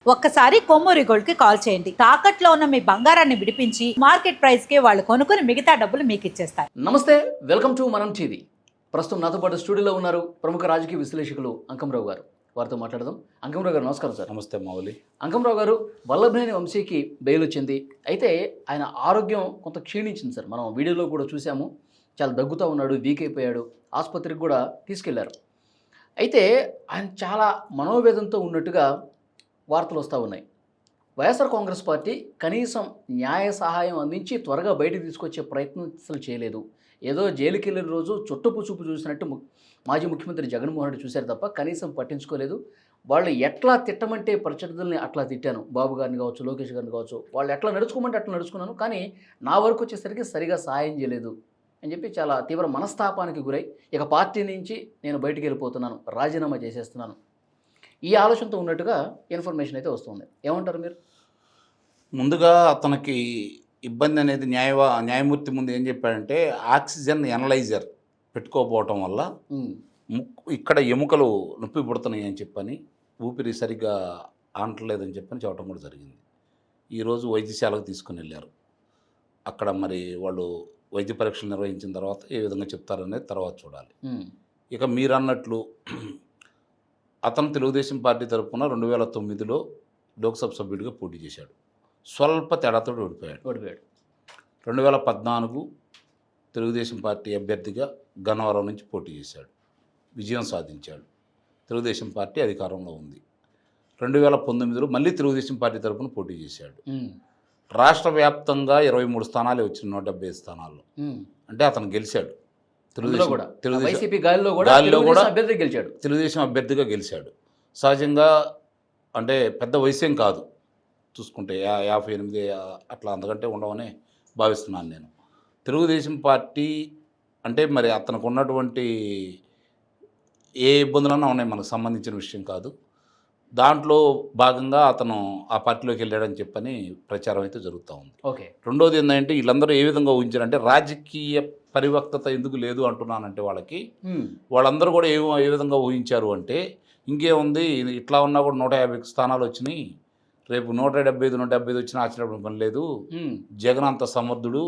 ఒక్కసారి కొమ్మూరి గోల్డ్ కి కాల్ చేయండి. తాకట్లో ఉన్న మీ బంగారాన్ని విడిపించి మార్కెట్ ప్రైస్ కి వాళ్ళు కొనుక్కుని మిగతా డబ్బులు మీకు ఇచ్చేస్తారు. నమస్తే, వెల్కమ్ టు మనం టీవీ. ప్రస్తుతం నాతో పాటు స్టూడియోలో ఉన్నారు ప్రముఖ రాజకీయ విశ్లేషకులు అంకంరావు గారు. వారితో మాట్లాడదాం. అంకంరావు గారు నమస్కారం సార్. నమస్తే మౌలి. అంకంరావు గారు, వల్లభనేని వంశీకి బెయిల్ వచ్చింది. అయితే ఆయన ఆరోగ్యం కొంత క్షీణించింది సార్. మనం వీడియోలో కూడా చూసాము. చాలా దగ్గుతూ ఉన్నాడు, వీక్ అయిపోయాడు. ఆసుపత్రికి కూడా తీసుకెళ్లారు. అయితే ఆయన చాలా మనోవేదంతో ఉన్నట్టుగా వార్తలు వస్తూ ఉన్నాయి. వైఎస్ఆర్ కాంగ్రెస్ పార్టీ కనీసం న్యాయ సహాయం అందించి త్వరగా బయటకు తీసుకొచ్చే ప్రయత్నం అసలు చేయలేదు. ఏదో జైలుకి వెళ్ళిన రోజు చుట్టపు చూపు చూసినట్టు మాజీ ముఖ్యమంత్రి జగన్మోహన్ రెడ్డి చూశారు తప్ప కనీసం పట్టించుకోలేదు. వాళ్ళు ఎట్లా తిట్టమంటే ప్రత్యర్థుల్ని అట్లా తిట్టాను. బాబు గారిని కావచ్చు, లోకేష్ గారిని కావచ్చు, వాళ్ళు ఎట్లా నడుచుకోమంటే అట్లా నడుచుకున్నాను. కానీ నా వరకు వచ్చేసరికి సరిగా సహాయం చేయలేదు అని చెప్పి చాలా తీవ్ర మనస్తాపానికి గురై ఇక పార్టీ నుంచి నేను బయటికి వెళ్ళిపోతున్నాను, రాజీనామా చేసేస్తున్నాను, ఈ ఆలోచనతో ఉన్నట్టుగా ఇన్ఫర్మేషన్ అయితే వస్తుంది. ఏమంటారు మీరు? ముందుగా అతనికి ఇబ్బంది అనేది న్యాయమూర్తి ముందు ఏం చెప్పాడంటే ఆక్సిజన్ ఎనలైజర్ పెట్టుకోకపోవటం వల్ల ఇక్కడ ఎముకలు నొప్పి పుడుతున్నాయి అని చెప్పని, ఊపిరి సరిగ్గా ఆనట్లేదని చెప్పని చెప్పడం కూడా జరిగింది. ఈరోజు వైద్యశాలకు తీసుకుని వెళ్ళారు. అక్కడ మరి వాళ్ళు వైద్య పరీక్షలు నిర్వహించిన తర్వాత ఏ విధంగా చెప్తారనేది తర్వాత చూడాలి. ఇక మీరు అన్నట్లు అతను తెలుగుదేశం పార్టీ తరఫున 2009లో లోక్సభ సభ్యుడిగా పోటీ చేశాడు. స్వల్ప తేడాతో ఓడిపోయాడు. 2014 తెలుగుదేశం పార్టీ అభ్యర్థిగా గన్నవరం నుంచి పోటీ చేశాడు, విజయం సాధించాడు. తెలుగుదేశం పార్టీ అధికారంలో ఉంది. 2019లో మళ్ళీ తెలుగుదేశం పార్టీ తరఫున పోటీ చేశాడు. రాష్ట్ర వ్యాప్తంగా 23 స్థానాలే వచ్చిన 175 స్థానాల్లో. అంటే అతను గెలిచాడు. తెలుగుదేశం అభ్యర్థిగా గెలిచాడు. సహజంగా అంటే పెద్ద వయసేం కాదు, చూసుకుంటే 58 అట్లా అంతకంటే ఉండవనే భావిస్తున్నాను నేను. తెలుగుదేశం పార్టీ అంటే మరి అతనికి ఉన్నటువంటి ఏ ఇబ్బందులన్నా ఉన్నాయి, మనకు సంబంధించిన విషయం కాదు. దాంట్లో భాగంగా అతను ఆ పార్టీలోకి వెళ్ళాడని చెప్పని ప్రచారం అయితే జరుగుతూ ఉంది. ఓకే. రెండోది ఏంటంటే వీళ్ళందరూ ఏ విధంగా ఊహించారంటే రాజకీయ పరివక్తత ఎందుకు లేదు అంటున్నానంటే వాళ్ళందరూ కూడా ఏ విధంగా ఊహించారు అంటే ఇంకేముంది, ఇట్లా ఉన్నా కూడా 150 స్థానాలు వచ్చినాయి, రేపు 175 వచ్చినా ఆశ్చర్యపడిన పని లేదు, జగన్ అంత సమర్థుడు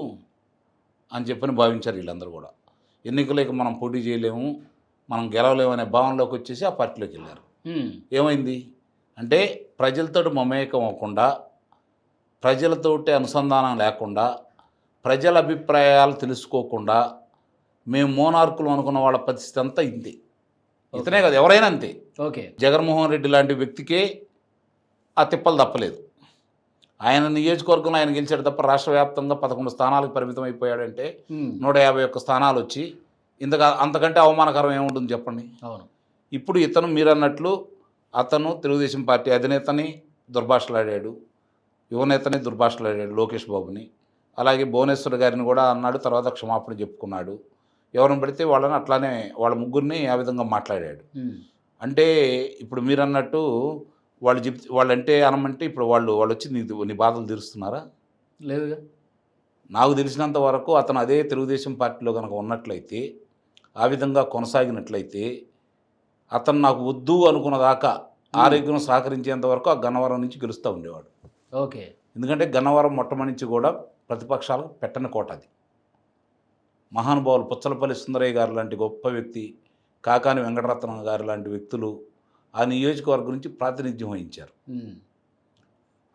అని చెప్పని భావించారు వీళ్ళందరూ కూడా. ఎన్నికలకి మనం పోటీ చేయలేము, మనం గెలవలేము అనే భావనలోకి వచ్చేసి ఆ పార్టీలోకి వెళ్ళారు. ఏమైంది అంటే ప్రజలతో మమేకం అవ్వకుండా, ప్రజలతోటి అనుసంధానం లేకుండా, ప్రజల అభిప్రాయాలు తెలుసుకోకుండా మేము మోనార్కులు అనుకున్న వాళ్ళ పరిస్థితి అంతా ఇంతే. ఇతనే కాదు, ఎవరైనా అంతే. ఓకే. జగన్మోహన్ రెడ్డి లాంటి వ్యక్తికే ఆ తిప్పలు తప్పలేదు. ఆయన నియోజకవర్గంలో ఆయన గెలిచాడు తప్ప రాష్ట్ర వ్యాప్తంగా 11 స్థానాలకు పరిమితం అయిపోయాడంటే 151 స్థానాలు వచ్చి అంతకంటే అవమానకరం ఏముంటుంది చెప్పండి. అవును. ఇప్పుడు ఇతను మీరన్నట్లు అతను తెలుగుదేశం పార్టీ అధినేతని దుర్భాషలాడాడు, యువనేతని దుర్భాషలాడాడు, లోకేష్ బాబుని. అలాగే భువనేశ్వర్ గారిని కూడా అన్నాడు, తర్వాత క్షమాపణ చెప్పుకున్నాడు. ఎవరిని పడితే వాళ్ళని అట్లానే వాళ్ళ ముగ్గురిని ఆ విధంగా మాట్లాడాడు. అంటే ఇప్పుడు మీరు అన్నట్టు వాళ్ళంటే అనమంటే ఇప్పుడు వాళ్ళు వచ్చి నీ బాధలు తీరుస్తున్నారా? లేదుగా. నాకు తెలిసినంత వరకు అతను అదే తెలుగుదేశం పార్టీలో కనుక ఉన్నట్లయితే, ఆ విధంగా కొనసాగినట్లయితే, అతను నాకు వద్దు అనుకున్న దాకా ఆరోగ్యం సహకరించేంత వరకు ఆ గన్నవరం నుంచి గెలుస్తూ ఉండేవాడు. ఓకే. ఎందుకంటే గన్నవరం మొట్టమొదటి నుంచి కూడా ప్రతిపక్షాలకు పెట్టని కోట అది. మహానుభావులు పుచ్చలపల్లి సుందరయ్య గారు లాంటి గొప్ప వ్యక్తి, కాకాని వెంకటరత్నం గారు లాంటి వ్యక్తులు ఆ నియోజకవర్గం నుంచి ప్రాతినిధ్యం వహించారు.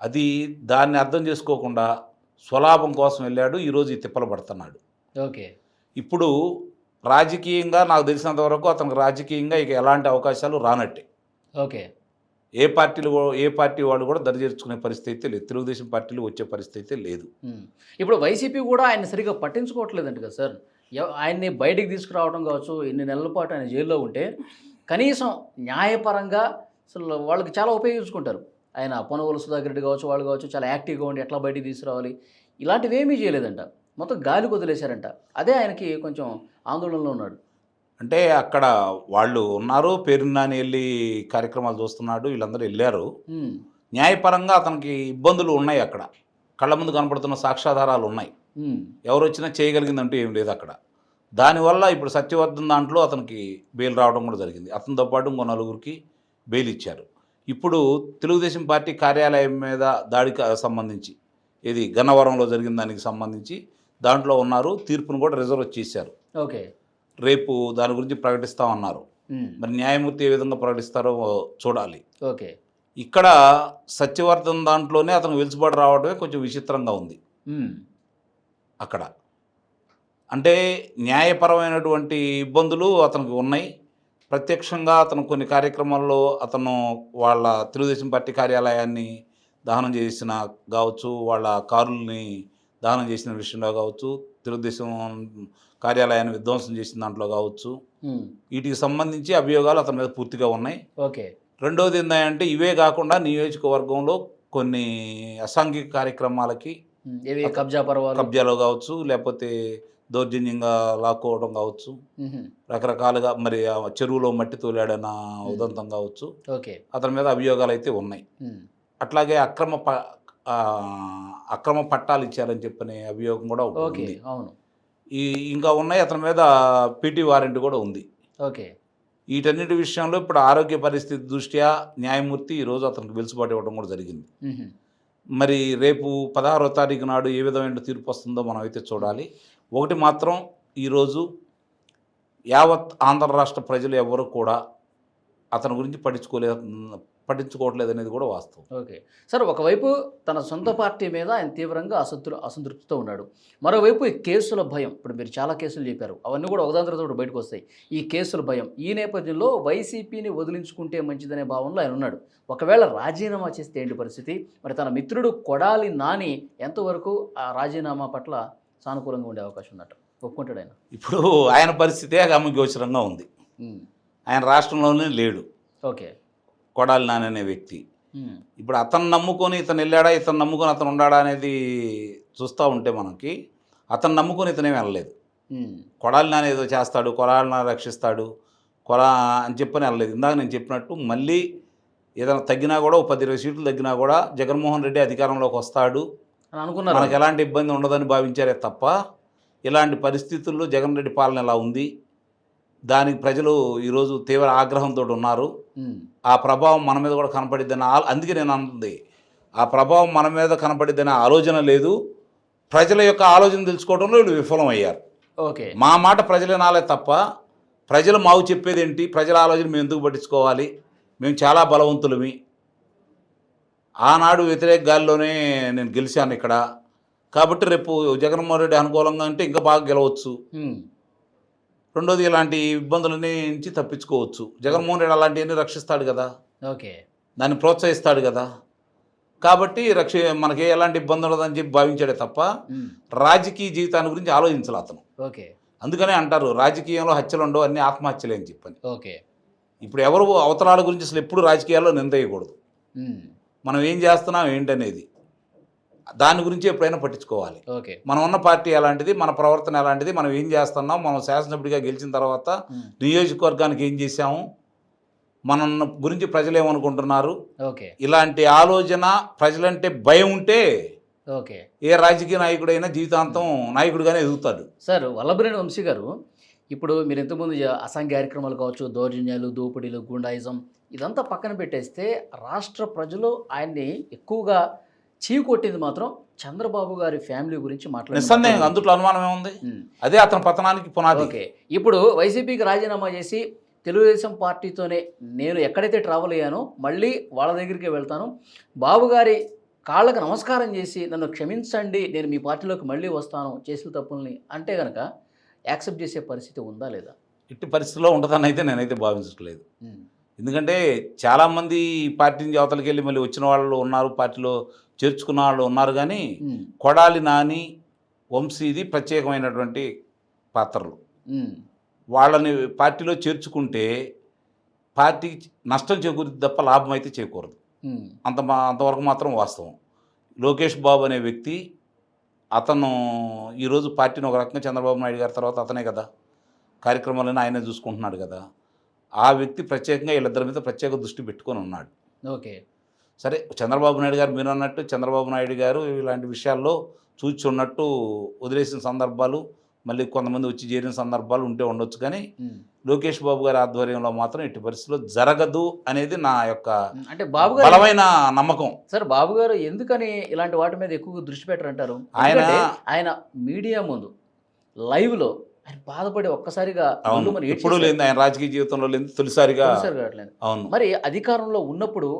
అది దాన్ని అర్థం చేసుకోకుండా స్వలాభం కోసం వెళ్ళాడు. ఈరోజు ఈ తిప్పలు పడుతున్నాడు. ఓకే. ఇప్పుడు రాజకీయంగా నాకు తెలిసినంత వరకు అతనికి రాజకీయంగా ఇక ఎలాంటి అవకాశాలు రానట్టే. ఓకే. ఏ పార్టీ వాళ్ళు కూడా దరిచేర్చుకునే పరిస్థితి అయితే లేదు, తెలుగుదేశం పార్టీలు వచ్చే పరిస్థితి అయితే లేదు. ఇప్పుడు వైసీపీ కూడా ఆయన సరిగ్గా పట్టించుకోవట్లేదంట కదా సార్. ఆయన్ని బయటికి తీసుకురావడం కావచ్చు, ఇన్ని నెలల పాటు ఆయన జైల్లో ఉంటే కనీసం న్యాయపరంగా అసలు వాళ్ళకి చాలా ఉపయోగించుకుంటారు. ఆయన పొనగోలు సుధాకర్ రెడ్డి కావచ్చు, వాళ్ళు కావచ్చు, చాలా యాక్టివ్గా ఉండి ఎట్లా బయటికి తీసుకురావాలి ఇలాంటివి ఏమీ చేయలేదంట. మొత్తం గాలి వదిలేశారంట. అదే ఆయనకి కొంచెం ఆందోళనలో ఉన్నాడు. అంటే అక్కడ వాళ్ళు ఉన్నారు, పేరున్నాని వెళ్ళి కార్యక్రమాలు చూస్తున్నాడు, వీళ్ళందరూ వెళ్ళారు. న్యాయపరంగా అతనికి ఇబ్బందులు ఉన్నాయి. అక్కడ కళ్ళ ముందు కనపడుతున్న సాక్ష్యాధారాలు ఉన్నాయి. ఎవరు వచ్చినా చేయగలిగిందంటూ ఏం లేదు అక్కడ. దానివల్ల ఇప్పుడు సత్యవర్ధన్ దాంట్లో అతనికి బెయిల్ రావడం కూడా జరిగింది. అతనితో పాటు ఇంకో 4గురికి బెయిల్ ఇచ్చారు. ఇప్పుడు తెలుగుదేశం పార్టీ కార్యాలయం మీద దాడికి సంబంధించి ఇది గన్నవరంలో జరిగిన దానికి సంబంధించి దాంట్లో ఉన్నారు, తీర్పును కూడా రిజర్వ్ చేశారు. ఓకే. రేపు దాని గురించి ప్రకటిస్తామన్నారు. మరి న్యాయమూర్తి ఏ విధంగా ప్రకటిస్తారో చూడాలి. ఓకే. ఇక్కడ సత్యవర్ధన్ దాంట్లోనే అతను వెలుసుబాటు రావడమే కొంచెం విచిత్రంగా ఉంది. అక్కడ అంటే న్యాయపరమైనటువంటి ఇబ్బందులు అతనికి ఉన్నాయి. ప్రత్యక్షంగా అతను కొన్ని కార్యక్రమాల్లో అతను వాళ్ళ తెలుగుదేశం పార్టీ కార్యాలయాన్ని దహనం చేసిన కావచ్చు, వాళ్ళ కారుల్ని దహనం చేసిన విషయంలో కావచ్చు, తెలుగుదేశం కార్యాలయాన్ని విధ్వంసం చేసిన దాంట్లో కావచ్చు, వీటికి సంబంధించి అభియోగాలు అతని మీద పూర్తిగా ఉన్నాయి. ఓకే. రెండవది ఏంటంటే ఇవే కాకుండా నియోజకవర్గంలో కొన్ని అసాంఘిక కార్యక్రమాలకి కబ్జాలో కావచ్చు, లేకపోతే దౌర్జన్యంగా లాక్కోవడం కావచ్చు, రకరకాలుగా మరి చెరువులో మట్టి తోలాడన్న ఉదంతం కావచ్చు, అతని మీద అభియోగాలు అయితే ఉన్నాయి. అట్లాగే అక్రమ పట్టాలు ఇచ్చారని చెప్పిన అభియోగం కూడా ఉంది. అవును. ఇంకా ఉన్నాయి. అతని మీద పీటీ వారెంట్ కూడా ఉంది. ఓకే. వీటన్నిటి విషయంలో ఇప్పుడు ఆరోగ్య పరిస్థితి దృష్ట్యా న్యాయమూర్తి ఈరోజు అతనికి వెలుసుబాటు ఇవ్వడం కూడా జరిగింది. మరి రేపు 16వ తారీఖు నాడు ఏ విధమైన తీర్పు వస్తుందో మనం అయితే చూడాలి. ఒకటి మాత్రం ఈరోజు యావత్ ఆంధ్ర రాష్ట్ర ప్రజలు ఎవరు కూడా అతని గురించి పట్టించుకోవట్లేదు అనేది కూడా వాస్తవం. ఓకే సార్, ఒకవైపు తన సొంత పార్టీ మీద ఆయన తీవ్రంగా అసంతృప్తితో ఉన్నాడు. మరోవైపు ఈ కేసుల భయం, ఇప్పుడు మీరు చాలా కేసులు చెప్పారు, అవన్నీ కూడా ఒకదాని తర్వాత బయటకు వస్తాయి. ఈ కేసుల భయం ఈ నేపథ్యంలో వైసీపీని వదిలించుకుంటే మంచిదనే భావనలో ఆయన ఉన్నాడు. ఒకవేళ రాజీనామా చేస్తే ఏంటి పరిస్థితి? మరి తన మిత్రుడు కొడాలి నాని ఎంతవరకు ఆ రాజీనామా పట్ల సానుకూలంగా ఉండే అవకాశం ఉన్నట్టు ఒప్పుకుంటాడు ఆయన? ఇప్పుడు ఆయన పరిస్థితే గమనిగోచరంగా ఉంది. ఆయన రాష్ట్రంలోనే లేడు. ఓకే. కొడాలి నాని అనే వ్యక్తి. ఇప్పుడు అతను నమ్ముకొని ఇతను వెళ్ళాడా, ఇతను నమ్ముకొని అతను ఉన్నాడా అనేది చూస్తూ ఉంటే మనకి అతను నమ్ముకొని ఇతనేం వెళ్ళలేదు. కొడాలి నాని ఏదో చేస్తాడు, కొడాలి నాని రక్షిస్తాడు అని చెప్పని వెళ్ళలేదు. ఇందాక నేను చెప్పినట్టు మళ్ళీ ఏదైనా తగ్గినా కూడా 10-20 సీట్లు తగ్గినా కూడా జగన్మోహన్ రెడ్డి అధికారంలోకి వస్తాడు అని అనుకున్నారు. మనకు ఎలాంటి ఇబ్బంది ఉండదని భావించారే తప్ప ఇలాంటి పరిస్థితుల్లో జగన్ రెడ్డి పాలన ఎలా ఉంది, దానికి ప్రజలు ఈరోజు తీవ్ర ఆగ్రహంతో ఉన్నారు. ఆ ప్రభావం మన మీద కూడా కనపడిద్దని అందుకే నేను అన్నది, ఆ ప్రభావం మన మీద కనపడిద్దనే ఆలోచన లేదు. ప్రజల యొక్క ఆలోచన తెలుసుకోవడంలో వీళ్ళు విఫలమయ్యారు. ఓకే. మా మాట ప్రజలే నాలే తప్ప ప్రజలు మాకు చెప్పేది ఏంటి, ప్రజల ఆలోచన మేము ఎందుకు పట్టించుకోవాలి, మేము చాలా బలవంతులమి, ఆనాడు వ్యతిరేక గాలిలోనే నేను గెలిచాను ఇక్కడ, కాబట్టి రేపు జగన్మోహన్ రెడ్డి అనుకూలంగా అంటే ఇంకా బాగా గెలవచ్చు, రెండోది ఇలాంటి ఇబ్బందుల నుంచి తప్పించుకోవచ్చు, జగన్మోహన్ రెడ్డి అలాంటివన్నీ రక్షిస్తాడు కదా, ఓకే, దాన్ని ప్రోత్సహిస్తాడు కదా, కాబట్టి మనకి ఎలాంటి ఇబ్బంది ఉండదని చెప్పి భావించాడే తప్ప రాజకీయ జీవితాన్ని గురించి ఆలోచించాలి అతను. ఓకే. అందుకనే అంటారు రాజకీయంలో హత్యలు ఉండవు, అన్ని ఆత్మహత్యలే అని చెప్పని. ఓకే. ఇప్పుడు ఎవరు అవతరాల గురించి అసలు ఎప్పుడు రాజకీయాల్లో నిందేయకూడదు. మనం ఏం చేస్తున్నాం ఏంటనేది దాని గురించి ఎప్పుడైనా పట్టించుకోవాలి. ఓకే. మనం ఉన్న పార్టీ ఎలాంటిది, మన ప్రవర్తన ఎలాంటిది, మనం ఏం చేస్తున్నాం, మనం శాసనసభ్యుడిగా గెలిచిన తర్వాత నియోజకవర్గానికి ఏం చేశాము, మన గురించి ప్రజలు ఏమనుకుంటున్నారు, ఓకే, ఇలాంటి ఆలోచన ప్రజలంటే భయం ఉంటే ఓకే ఏ రాజకీయ నాయకుడైనా జీవితాంతం నాయకుడిగానే ఎదుగుతాడు. సార్, వల్లభనేని వంశీ గారు, ఇప్పుడు మీరు ఇంతకుముందు అసాంఘిక కార్యక్రమాలు కావచ్చు, దౌర్జన్యాలు, దోపిడీలు, గుండాయిజం ఇదంతా పక్కన పెట్టేస్తే రాష్ట్ర ప్రజలు ఆయన్ని ఎక్కువగా చీకొట్టింది మాత్రం చంద్రబాబు గారి ఫ్యామిలీ గురించి నిస్సందేహంగా, అందులో అనుమానం ఏముంది, అదే అతని పతనానికి పునాది. ఓకే. ఇప్పుడు వైసీపీకి రాజీనామా చేసి తెలుగుదేశం పార్టీతోనే నేను ఎక్కడైతే ట్రావెల్ అయ్యానో మళ్ళీ వాళ్ళ దగ్గరికి వెళ్తాను, బాబు గారి కాళ్ళకు నమస్కారం చేసి నన్ను క్షమించండి, నేను మీ పార్టీలోకి మళ్ళీ వస్తాను చేసిన తప్పుల్ని అంటే కనుక యాక్సెప్ట్ చేసే పరిస్థితి ఉందా లేదా? ఇట్టి పరిస్థితిలో ఉంటుందని అయితే నేనైతే భావించట్లేదు. ఎందుకంటే చాలామంది పార్టీ నుంచి అవతలకి వెళ్ళి మళ్ళీ వచ్చిన వాళ్ళు ఉన్నారు, పార్టీలో చేర్చుకున్న వాళ్ళు ఉన్నారు, కానీ కొడాలి నాని వంశీది ప్రత్యేకమైనటువంటి పాత్రలు. వాళ్ళని పార్టీలో చేర్చుకుంటే పార్టీకి నష్టం చేకూరుద్ది తప్ప లాభం అయితే చేకూరదు. అంతవరకు మాత్రం వాస్తవం. లోకేష్ బాబు అనే వ్యక్తి, అతను ఈరోజు పార్టీని ఒక రకంగా చంద్రబాబు నాయుడు గారి తర్వాత అతనే కదా కార్యక్రమాలను ఆయనే చూసుకుంటున్నాడు కదా, ఆ వ్యక్తి ప్రత్యేకంగా వీళ్ళిద్దరి మీద ప్రత్యేక దృష్టి పెట్టుకొని ఉన్నాడు. ఓకే. సరే, చంద్రబాబు నాయుడు గారు మీరు అన్నట్టు చంద్రబాబు నాయుడు గారు ఇలాంటి విషయాల్లో చూచున్నట్టు వదిలేసిన సందర్భాలు మళ్ళీ కొంతమంది వచ్చి చేరిన సందర్భాలు ఉంటే ఉండొచ్చు, కానీ లోకేష్ బాబు గారి ఆధ్వర్యంలో మాత్రం ఎట్టి పరిస్థితుల్లో జరగదు అనేది నా యొక్క అంటే బాబు గారు బలమైన నమ్మకం. సార్ బాబు గారు ఎందుకని ఇలాంటి వాటి మీద ఎక్కువ దృష్టి పెట్టరంటారు? ఆయన మీడియా ముందు లైవ్ లో ఆయన బాధపడి ఒక్కసారిగా ఎప్పుడు లేదు, ఆయన రాజకీయ జీవితంలో లేదు, తొలిసారిగా. అవును. మరి అధికారంలో ఉన్నప్పుడు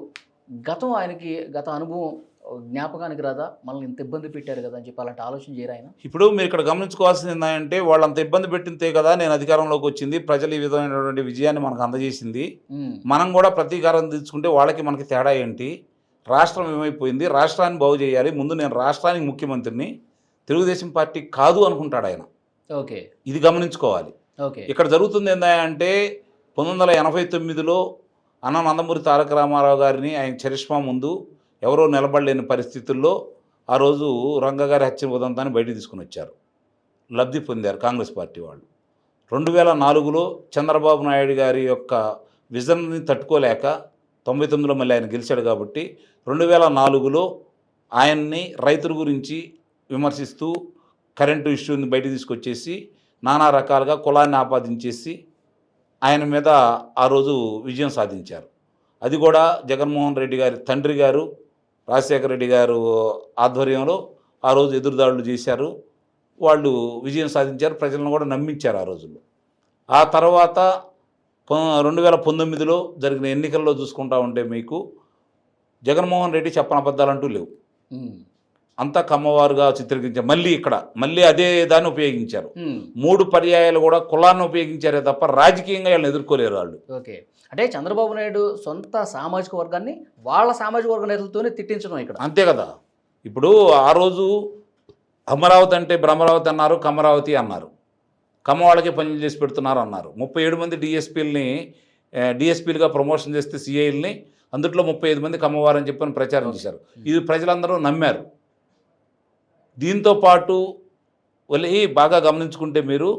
ఆయనకి గత అనుభవం జ్ఞాపకానికి రాదా? మనల్ని ఇంత ఇబ్బంది పెట్టారు కదా అని చెప్పి అలాంటి ఆలోచన చేయరు ఆయన? ఇప్పుడు మీరు ఇక్కడ గమనించుకోవాల్సింది ఏంటంటే, వాళ్ళు అంత ఇబ్బంది పెట్టిందే కదా నేను అధికారంలోకి వచ్చింది, ప్రజలు ఈ విధమైనటువంటి విజయాన్ని మనకు అందజేసింది, మనం కూడా ప్రతీకారం తీసుకుంటే వాళ్ళకి మనకి తేడా ఏంటి? రాష్ట్రం ఏమైపోయింది, రాష్ట్రాన్ని బాగు చేయాలి, ముందు నేను రాష్ట్రానికి ముఖ్యమంత్రిని, తెలుగుదేశం పార్టీ కాదు అనుకుంటాడు ఆయన. ఓకే, ఇది గమనించుకోవాలి. ఓకే, ఇక్కడ జరుగుతుంది ఏంటంటే 1989లో అన్న నందమూరి తారక రామారావు గారిని ఆయన చరిష్మా ముందు ఎవరో నిలబడలేని పరిస్థితుల్లో ఆ రోజు రంగగారి హత్య ఉదంతాన్ని బయటికి తీసుకుని వచ్చారు, లబ్ధి పొందారు కాంగ్రెస్ పార్టీ వాళ్ళు. 2004లో చంద్రబాబు నాయుడు గారి యొక్క విజన్ని తట్టుకోలేక 99లో మళ్ళీ ఆయన గెలిచాడు కాబట్టి 2004లో ఆయన్ని రైతుల గురించి విమర్శిస్తూ కరెంటు ఇష్యూని బయటికి తీసుకొచ్చేసి నానా రకాలుగా కులాన్ని ఆపాదించేసి ఆయన మీద ఆ రోజు విజయం సాధించారు. అది కూడా జగన్మోహన్ రెడ్డి గారి తండ్రి గారు రాజశేఖర రెడ్డి గారు ఆధ్వర్యంలో ఆ రోజు ఎదురుదాడులు చేశారు, వాళ్ళు విజయం సాధించారు, ప్రజలను కూడా నమ్మించారు ఆ రోజుల్లో. ఆ తర్వాత 2019లో జరిగిన ఎన్నికల్లో చూసుకుంటా ఉంటే మీకు జగన్మోహన్ రెడ్డి చెప్పని అబద్ధాలంటూ లేవు, అంతా కమ్మవారుగా చిత్రీకరించారు. మళ్ళీ అదే దాన్ని ఉపయోగించారు. 3 పర్యాయాలు కూడా కులాన్ని ఉపయోగించారే తప్ప రాజకీయంగా వీళ్ళని ఎదుర్కోలేరు వాళ్ళు. ఓకే, అంటే చంద్రబాబు నాయుడు సొంత సామాజిక వర్గాన్ని వాళ్ళ సామాజిక వర్గ నేతలతోనే తిట్టించడం ఇక్కడ. అంతే కదా. ఇప్పుడు ఆ రోజు అమరావతి అంటే బ్రహ్మరావతి అన్నారు, కమరావతి అన్నారు, కమ్మ వాళ్ళకే పనులు చేసి పెడుతున్నారు అన్నారు. 37 మంది డిఎస్పీలుగా ప్రమోషన్ చేస్తే సిఐల్ని, అందుట్లో 35 మంది కమ్మవారని చెప్పని ప్రచారం చేశారు. ఇది ప్రజలందరూ నమ్మారు. దీంతోపాటు వాళ్ళి బాగా గమనించుకుంటే మీరు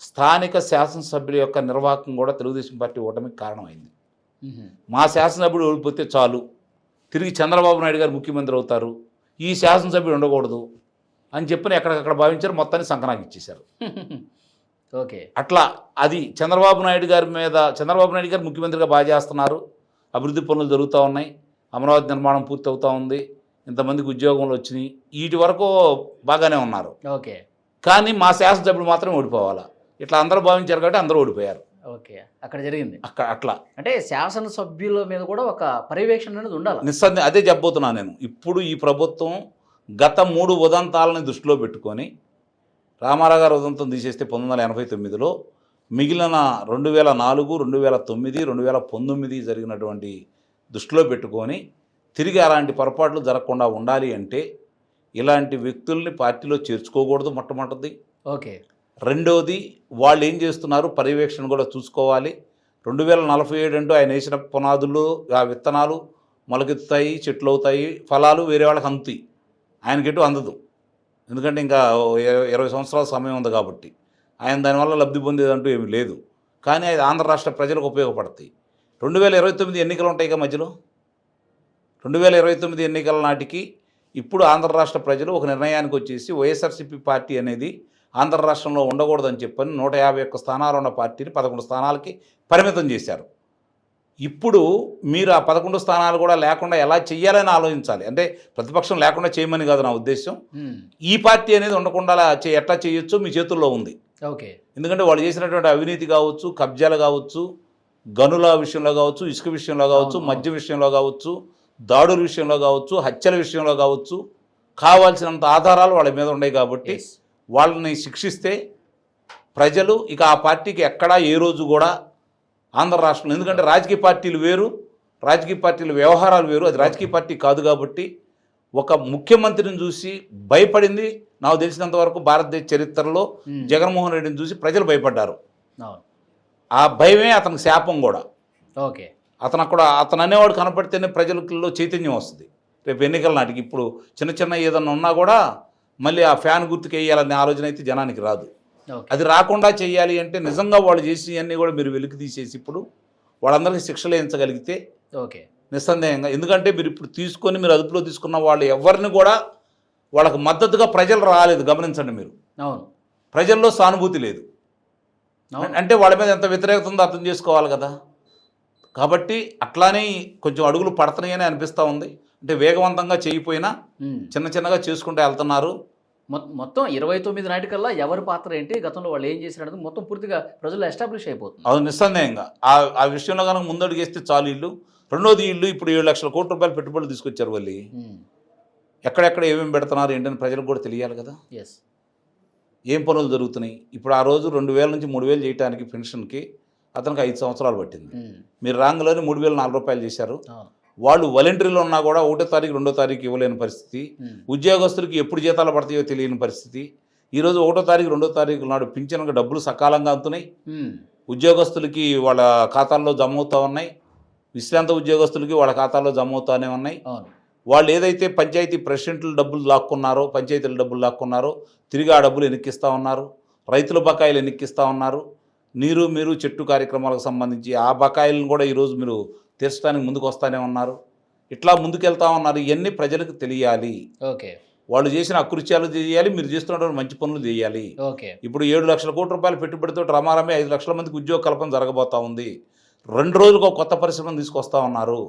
స్థానిక శాసనసభ్యుల యొక్క నిర్వాహకం కూడా తెలుగుదేశం పార్టీ ఓటమికి కారణమైంది. మా శాసనసభ్యుడు ఓడిపోతే చాలు, తిరిగి చంద్రబాబు నాయుడు గారు ముఖ్యమంత్రి అవుతారు, ఈ శాసనసభ్యుడు ఉండకూడదు అని చెప్పని ఎక్కడికక్కడ భావించారు, మొత్తాన్ని సంకనాకి ఇచ్చేశారు. ఓకే, అట్లా అది చంద్రబాబు నాయుడు గారి గారు ముఖ్యమంత్రిగా బాగా చేస్తున్నారు, అభివృద్ధి పనులు జరుగుతూ ఉన్నాయి, అమరావతి నిర్మాణం పూర్తి అవుతూ ఉంది, ఇంతమందికి ఉద్యోగంలో వచ్చినాయి, వీటి వరకు బాగానే ఉన్నారు. ఓకే, కానీ మా శాసనసభ్యుడు మాత్రం ఓడిపోవాలా, ఇట్లా అందరూ భావించారు కాబట్టి అందరూ ఓడిపోయారు. ఓకే, అక్కడ జరిగింది అట్లా. అంటే శాసనసభ్యుల మీద కూడా ఒక పర్యవేక్షణ అనేది ఉండాలి. నిస్సందేహం అదే చెప్పబోతున్నాను నేను. ఇప్పుడు ఈ ప్రభుత్వం గత 3 ఉదంతాలని దృష్టిలో పెట్టుకొని, రామారావు గారు ఉదంతం తీసేస్తే 1989లో, మిగిలిన 2004, 2009, 2019 జరిగినటువంటి దృష్టిలో పెట్టుకొని తిరిగి అలాంటి పొరపాట్లు జరగకుండా ఉండాలి అంటే ఇలాంటి వ్యక్తుల్ని పార్టీలో చేర్చుకోకూడదు మొట్టమొదటిది. ఓకే, రెండోది వాళ్ళు ఏం చేస్తున్నారు పర్యవేక్షణ కూడా చూసుకోవాలి. 2047 అంటూ ఆయన వేసిన పునాదుల్లో ఆ విత్తనాలు మొలకెత్తుతాయి, చెట్లు అవుతాయి, ఫలాలు వేరే వాళ్ళకి అందుతాయి, ఆయనకెటు అందదు. ఎందుకంటే ఇంకా 20 సంవత్సరాల సమయం ఉంది కాబట్టి ఆయన దానివల్ల లబ్ధి పొందేదంటూ ఏమీ లేదు. కానీ అది ఆంధ్ర రాష్ట్ర ప్రజలకు ఉపయోగపడతాయి. 2029 ఎన్నికలు ఉంటాయి కదా మధ్యలో. 2029 ఎన్నికల నాటికి ఇప్పుడు ఆంధ్ర రాష్ట్ర ప్రజలు ఒక నిర్ణయానికి వచ్చేసి వైఎస్ఆర్సీపీ పార్టీ అనేది ఆంధ్ర రాష్ట్రంలో ఉండకూడదని చెప్పని 151 స్థానాలు ఉన్న పార్టీని 11 స్థానాలకి పరిమితం చేశారు. ఇప్పుడు మీరు ఆ 11 స్థానాలు కూడా లేకుండా ఎలా చెయ్యాలని ఆలోచించాలి. అంటే ప్రతిపక్షం లేకుండా చేయమని కాదు నా ఉద్దేశం. ఈ పార్టీ అనేది ఉండకుండా ఎట్లా చేయొచ్చో మీ చేతుల్లో ఉంది. ఓకే, ఎందుకంటే వాళ్ళు చేసినటువంటి అవినీతి కావచ్చు, కబ్జాలు కావచ్చు, గనుల విషయంలో కావచ్చు, ఇసుక విషయంలో కావచ్చు, మద్య విషయంలో కావచ్చు, దాడుల విషయంలో కావచ్చు, హత్యల విషయంలో కావచ్చు, కావాల్సినంత ఆధారాలు వాళ్ళ మీద ఉన్నాయి కాబట్టి వాళ్ళని శిక్షిస్తే ప్రజలు ఇక ఆ పార్టీకి ఎక్కడా ఏ రోజు కూడా ఆంధ్ర రాష్ట్రంలో, ఎందుకంటే రాజకీయ పార్టీలు వేరు, రాజకీయ పార్టీల వ్యవహారాలు వేరు, అది రాజకీయ పార్టీ కాదు కాబట్టి ఒక ముఖ్యమంత్రిని చూసి భయపడింది నాకు తెలిసినంతవరకు భారతదేశ చరిత్రలో జగన్మోహన్ రెడ్డిని చూసి ప్రజలు భయపడ్డారు. ఆ భయమే అతనికి శాపం కూడా. ఓకే, అతను అనేవాడు కనపడితేనే ప్రజలలో చైతన్యం వస్తుంది రేపు ఎన్నికల నాటికి. ఇప్పుడు చిన్న ఏదన్నా ఉన్నా కూడా మళ్ళీ ఆ ఫ్యాన్ గుర్తుకు వేయాలనే ఆలోచన అయితే జనానికి రాదు. అది రాకుండా చేయాలి అంటే నిజంగా వాళ్ళు చేసి అన్నీ కూడా మీరు వెలికి తీసేసి ఇప్పుడు వాళ్ళందరికీ శిక్షలు వేయించగలిగితే ఓకే, నిస్సందేహంగా. ఎందుకంటే మీరు ఇప్పుడు తీసుకొని మీరు అదుపులో తీసుకున్న వాళ్ళు ఎవరిని కూడా వాళ్ళకి మద్దతుగా ప్రజలు రాలేదు, గమనించండి మీరు. అవును, ప్రజల్లో సానుభూతి లేదు. అంటే వాళ్ళ మీద ఎంత వ్యతిరేకత ఉందో అర్థం చేసుకోవాలి కదా. కాబట్టి అట్లానే కొంచెం అడుగులు పడుతున్నాయని అనిపిస్తూ ఉంది. అంటే వేగవంతంగా చేయకపోయినా చిన్న చిన్నగా చేసుకుంటూ వెళ్తున్నారు. మొత్తం 29 నాటికల్లా ఎవరి పాత్ర ఏంటి, గతంలో వాళ్ళు ఏం చేసినట్టు మొత్తం పూర్తిగా ప్రజలు ఎస్టాబ్లిష్ అయిపోతుంది. అది నిస్సందేహంగా ఆ విషయంలో కనుక ముందడుగేస్తే చాలు. ఇల్లు రెండోది ఇల్లు ఇప్పుడు 7 లక్షల కోట్ల రూపాయలు పెట్టుబడులు తీసుకొచ్చారు. వాళ్ళు ఎక్కడెక్కడ ఏమేమి పెడుతున్నారు ఏంటని ప్రజలకు కూడా తెలియాలి కదా. ఎస్, ఏం పనులు జరుగుతున్నాయి. ఇప్పుడు ఆ రోజు 2,000 నుంచి 3,000 చేయడానికి పెన్షన్కి అతనికి 5 సంవత్సరాలు పట్టింది. మీరు రాంగ్లోనే 3,004 రూపాయలు చేశారు. వాళ్ళు వాలంటీర్లు ఉన్నా కూడా 1వ తారీఖు 2వ తారీఖు ఇవ్వలేని పరిస్థితి. ఉద్యోగస్తులకి ఎప్పుడు జీతాలు పడతాయో తెలియని పరిస్థితి. ఈరోజు 1వ తారీఖు 2వ తారీఖు నాడు పింఛన్కి డబ్బులు సకాలంగా అందుతున్నాయి. ఉద్యోగస్తులకి వాళ్ళ ఖాతాల్లో జమ అవుతూ ఉన్నాయి. విశ్రాంత ఉద్యోగస్తులకి వాళ్ళ ఖాతాల్లో జమ అవుతూనే ఉన్నాయి. వాళ్ళు ఏదైతే పంచాయతీ ప్రెసిడెంట్లు డబ్బులు లాక్కున్నారో, పంచాయతీల డబ్బులు లాక్కున్నారో తిరిగి ఆ డబ్బులు ఎన్నికిస్తూ ఉన్నారు. రైతుల బకాయిలు ఎన్నికిస్తూ ఉన్నారు. మీరు చెట్టు కార్యక్రమాలకు సంబంధించి ఆ బకాయిలను కూడా ఈరోజు మీరు తీర్చడానికి ముందుకు వస్తూనే ఉన్నారు. ఇట్లా ముందుకెళ్తా ఉన్నారు. ఇవన్నీ ప్రజలకు తెలియాలి. ఓకే, వాళ్ళు చేసిన అకృత్యాలు చేయాలి, మీరు చేస్తున్నటువంటి మంచి పనులు చేయాలి. ఓకే, ఇప్పుడు 7 లక్షల కోట్ల రూపాయలు పెట్టుబడితో రమారమే 5 లక్షల మందికి ఉద్యోగ కల్పన జరగబోతా ఉంది. 2 రోజులకు ఒక కొత్త పరిశ్రమను తీసుకొస్తా ఉన్నారు.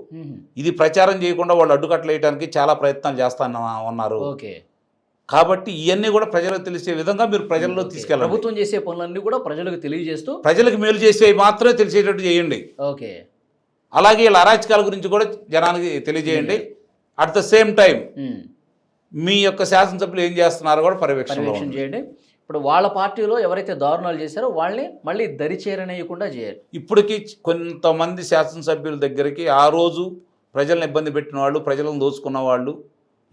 ఇది ప్రచారం చేయకుండా వాళ్ళు అడ్డుకట్టలు వేయడానికి చాలా ప్రయత్నాలు చేస్తా ఉన్నారు. ఓకే, కాబట్టి ఇవన్నీ కూడా ప్రజలకు తెలిసే విధంగా మీరు ప్రజల్లో తీసుకెళ్ళాలి. ప్రభుత్వం చేసే పనులన్నీ కూడా ప్రజలకు తెలియజేస్తూ ప్రజలకు మేలు చేసేవి మాత్రమే తెలిసేటట్టు చేయండి. ఓకే, అలాగే ఇలా అరాచకాల గురించి కూడా జనానికి తెలియజేయండి. అట్ ద సేమ్ టైం మీ యొక్క శాసనసభ్యులు ఏం చేస్తున్నారో కూడా పర్యవేక్షణ చేయండి. ఇప్పుడు వాళ్ళ పార్టీలో ఎవరైతే దారుణాలు చేశారో వాళ్ళని మళ్ళీ దరి చేరనేయకుండా చేయాలి. ఇప్పటికీ కొంతమంది శాసనసభ్యుల దగ్గరికి ఆ రోజు ప్రజలను ఇబ్బంది పెట్టిన వాళ్ళు, ప్రజలను దోచుకున్న వాళ్ళు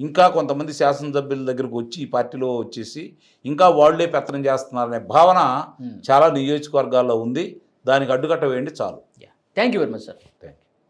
ఇంకా కొంతమంది శాసనసభ్యుల దగ్గరకు వచ్చి ఈ పార్టీలో వచ్చేసి ఇంకా వాళ్లే పెత్తనం చేస్తున్నారనే భావన చాలా నియోజకవర్గాల్లో ఉంది. దానికి అడ్డుకట్ట వేయండి చాలు. Thank you very much sir. Thank you.